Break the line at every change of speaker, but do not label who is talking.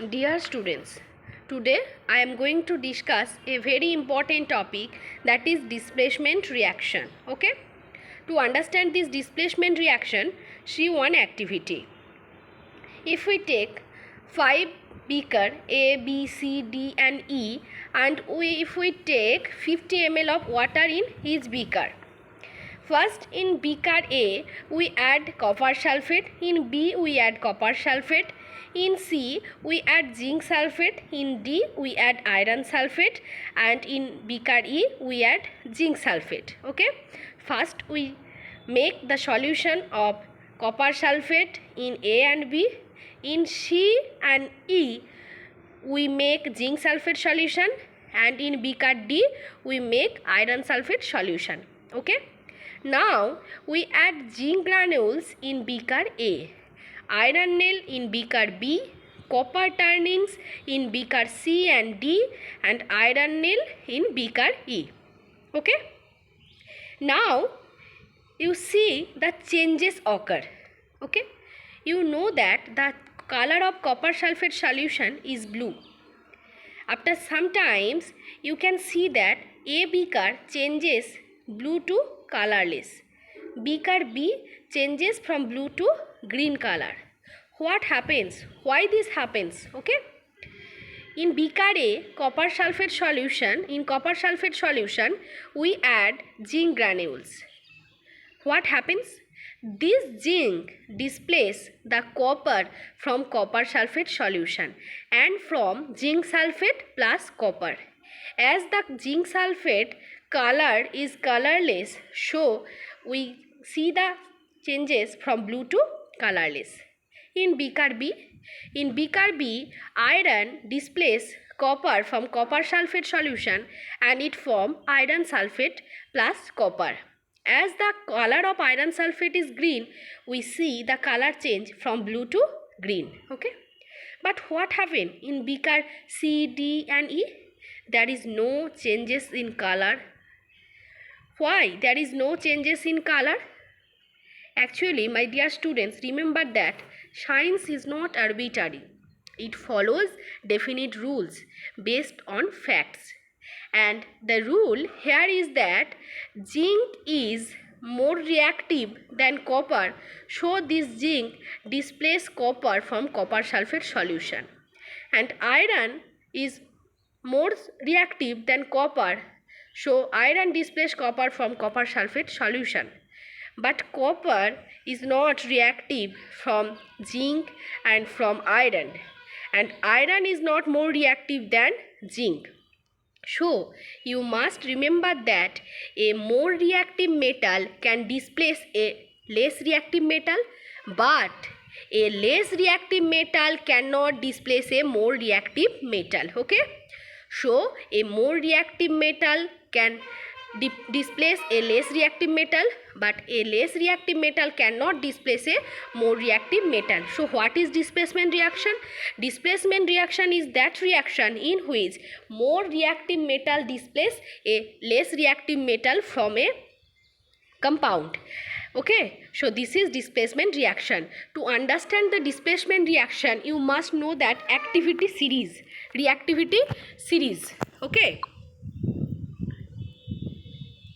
Dear students, today I am going to discuss a very important topic, that is displacement reaction. Okay? To understand this displacement reaction, see one activity. If we take 5 beaker A, B, C, D and E, and if we take 50 ml of water in each beaker. First, in beaker A, we add copper sulfate. In B, we add copper sulfate. In C, we add zinc sulfate. In D, we add iron sulfate. And in beaker E, we add zinc sulfate. Okay. First, we make the solution of copper sulfate in A and B. In C and E, we make zinc sulfate solution. And in beaker D, we make iron sulfate solution. Okay. Now we add zinc granules in beaker A, iron nail in beaker B, copper turnings in beaker C and D, and iron nail in beaker E. Okay. Now you see the changes occur. Okay. You know that the color of copper sulfate solution is blue. After some times you can see that A beaker changes blue to colorless. Beaker B changes from blue to green color. What happens? Why this happens? Okay. In beaker A, copper sulfate solution, we add zinc granules. What happens? This zinc displaces the copper from copper sulfate solution and from zinc sulfate plus copper. As the zinc sulfate color is colorless, so we see the changes from blue to colorless. In beaker B, iron displaces copper from copper sulfate solution and it forms iron sulfate plus copper. As the color of iron sulfate is green, we see the color change from blue to green. Okay. But what happened in beaker C, D and E? There is no changes in color. Why there is no changes in color? Actually, my dear students, remember that science is not arbitrary. It follows definite rules based on facts. And the rule here is that zinc is more reactive than copper, so this zinc displaces copper from copper sulfate solution. And iron is more reactive than copper, so iron displaces copper from copper sulfate solution. But copper is not reactive from zinc and from iron, and iron is not more reactive than zinc. So you must remember that a more reactive metal can displace a less reactive metal, but a less reactive metal cannot displace a more reactive metal. Okay. So a more reactive metal can displace a less reactive metal, but a less reactive metal cannot displace a more reactive metal. So what is displacement reaction? Displacement reaction is that reaction in which more reactive metal displaces a less reactive metal from a compound. Okay, so this is displacement reaction. To understand the displacement reaction, you must know that activity series, reactivity series. Okay.